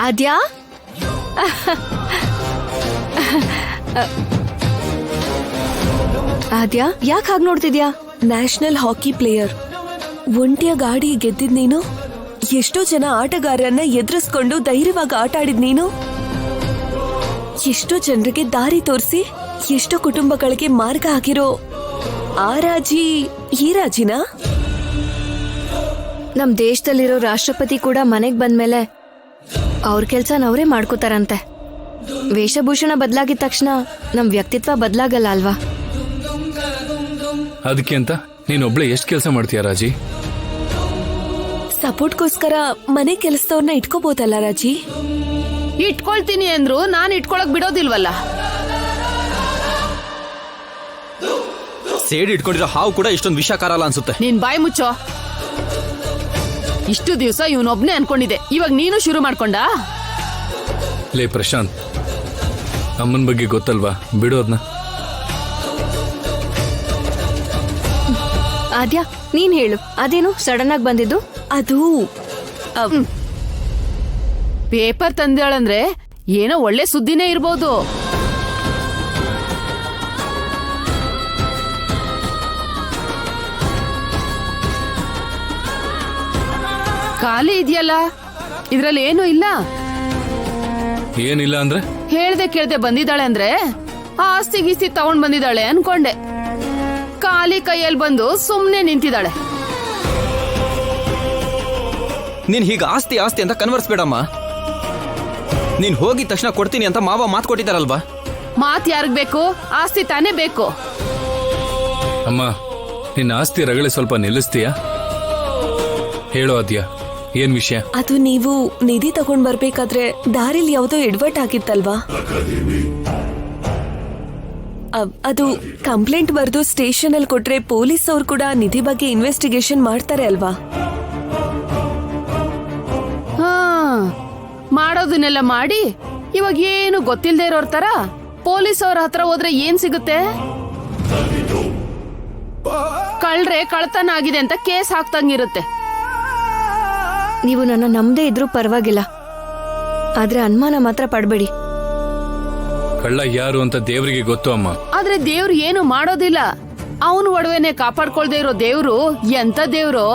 ಆದ್ಯಾ ಆದ್ಯಾ ಯಾಕೆ ಹಾಗೆ ನೋಡ್ತಿದ್ಯಾ? ನ್ಯಾಷನಲ್ ಹಾಕಿ ಪ್ಲೇಯರ್, ಒಂಟಿಯ ಗಾಡಿ ಗೆದ್ದಿದ್ ನೀನು. ಎಷ್ಟೋ ಜನ ಆಟಗಾರರನ್ನ ಎದುರಿಸ್ಕೊಂಡು ಧೈರ್ಯವಾಗಿ ಆಟ ಆಡಿದ್ ನೀನು. ಎಷ್ಟೋ ಜನರಿಗೆ ದಾರಿ ತೋರಿಸಿ ಎಷ್ಟೋ ಕುಟುಂಬಗಳಿಗೆ ಮಾರ್ಗ ಹಾಕಿರೋ ಆ ರಾಜಿ ಈ ರಾಜಿನ. ನಮ್ ದೇಶದಲ್ಲಿರೋ ರಾಷ್ಟ್ರಪತಿ ಕೂಡ ಮನೆಗ್ ಬಂದ್ಮೇಲೆ ಅವ್ರ ಕೆಲ್ಸನ ಅವರೇ ಮಾಡ್ಕೋತಾರಂತೆ. ವೇಷಭೂಷಣ ಬದಲಾಗಿದ ತಕ್ಷಣ ನಮ್ ವ್ಯಕ್ತಿತ್ವ ಬದಲಾಗಲ್ಲ ಅಲ್ವಾ? ಅದಕ್ಕೆ ಅಂತ ನೀನೊಬ್ಳೆ ಎಷ್ಟು ಕೆಲಸ ಮಾಡ್ತೀಯ ರಾಜಿ? ಸಪೋರ್ಟ್ಗೋಸ್ಕರ ಮನೆ ಕೆಲಸದವ್ರನ್ನ ಇಟ್ಕೋಬಹುದಲ್ಲ ರಾಜಿ? ಇಟ್ಕೊಳ್ತೀನಿ ಅಂದ್ರು ನಾನು ಇಟ್ಕೊಳಕ್ ಬಿಡೋದಿಲ್ವಲ್ಲ. ಸೇಡ್ ಇಟ್ಕೊಂಡಿರೋ ಹಾವು ಕೂಡ ಇಷ್ಟೊಂದು ವಿಷಕಾರ ಅಲ್ಲ ಅನ್ಸುತ್ತೆ. ನೀನ್ ಬಾಯಿ ಮುಚ್ಚೋ. ಇಷ್ಟು ದಿವಸ ಇವನೊಬ್ನೇ ಅನ್ಕೊಂಡಿದ್ದೆ, ಇವಾಗ ನೀನು ಶುರು ಮಾಡ್ಕೊಂಡ. ಲೇ ಪ್ರಶಾಂತ್, ಅಮ್ಮನ ಬಗ್ಗೆ ಗೊತ್ತಲ್ವಾ, ಬಿಡೋದ್ನ. ಆದ್ಯಾ ನೀನ್ ಹೇಳು, ಅದೇನು ಸಡನ್ ಆಗಿ ಬಂದಿದ್ದು? ಅದು ಪೇಪರ್ ತಂದಾಳಂದ್ರೆ ಏನೋ ಒಳ್ಳೆ ಸುದ್ದಿನೇ ಇರ್ಬೋದು. ಖಾಲಿ ಇದೆಯಲ್ಲ, ಇದ್ರಲ್ಲಿ ಏನು ಇಲ್ಲ. ಏನಿಲ್ಲ ಅಂದ್ರೆ? ಹೇಳ್ದೆ ಕೇಳ್ದೆ ಬಂದಿದ್ದಾಳೆ ಅಂದ್ರೆ ಆಸ್ತಿ ಗೀಸ್ತಿ ತಗೊಂಡ್ ಬಂದಿದ್ದಾಳೆ ಅನ್ಕೊಂಡೆ. ಖಾಲಿ ಕೈಯಲ್ಲಿ ಬಂದು ಸುಮ್ನೆ ನಿಂತಿದ್ದಾಳೆ. ನೀನ್ ಹೀಗ ಆಸ್ತಿ ಆಸ್ತಿ ಅಂತ ಕನ್ವರ್ಸ್ ಬೇಡಮ್ಮ. ನೀನ್ ಹೋಗಿದ ತಕ್ಷಣ ಕೊಡ್ತೀನಿ ಅಂತ ಮಾವ ಮಾತು ಕೊಟ್ಟಿದ್ದಾರಲ್ವಾ? ಮಾತ್ ಯಾರಿಗ್ ಬೇಕು? ಆಸ್ತಿ ತಾನೇ ಬೇಕು. ಅಮ್ಮ, ನಿನ್ನ ಆಸ್ತಿ ರಗಳೆ ಸ್ವಲ್ಪ ನಿಲ್ಲಿಸ್ತೀಯಾ? ಹೇಳೋ ಆದ್ಯಾ, ಏನ್ ವಿಷಯ? ಅದು ನೀವು ನಿಧಿ ತಗೊಂಡ್ ಬರ್ಬೇಕಾದ್ರೆ ದಾರಿಲಿ ಯಾವುದೋ ಎಡ್ವರ್ಟ್ ಆಗಿತ್ತಲ್ವಾ? ಅದು ಕಂಪ್ಲೇಂಟ್ ಬರೆದು ಸ್ಟೇಷನ್ ಅಲ್ಲಿ ಕೊಟ್ರೆ ಪೊಲೀಸ್ ಅವ್ರು ಕೂಡ ನಿಧಿ ಬಗ್ಗೆ ಇನ್ವೆಸ್ಟಿಗೇಷನ್ ಮಾಡ್ತಾರೆ ಅಲ್ವಾ? ಹಾ, ಮಾಡೋದನ್ನೆಲ್ಲ ಮಾಡಿ ಇವಾಗ ಏನು ಗೊತ್ತಿಲ್ಲದೆ ಇರೋರ್ ತರ ಪೊಲೀಸ್ ಅವ್ರ ಹತ್ರ ಹೋದ್ರೆ ಏನ್ ಸಿಗುತ್ತೆ? ಕಳ್ರೆ ಕಳ್ತನ ಆಗಿದೆ ಅಂತ ಕೇಸ್ ಹಾಕ್ತಂಗಿರುತ್ತೆ. ನೀವು ನನ್ನ ನಂಬದೇ ಇದ್ರೂ ಪರವಾಗಿಲ್ಲ, ಆದ್ರೆ ಅನುಮಾನ ಮಾತ್ರ ಪಡ್ಬೇಡಿ. ಕಳ್ಳ ಯಾರು ಅಂತ ದೇವರಿಗೆ ಗೊತ್ತು ಅಮ್ಮ. ಆದ್ರೆ ದೇವ್ರು ಏನು ಮಾಡೋದಿಲ್ಲ. ಅವನು ಒಡವೆನೆ ಕಾಪಾಡ್ಕೊಳ್ದೆ ಇರೋ ದೇವ್ರು ಎಂತ ದೇವ್ರು?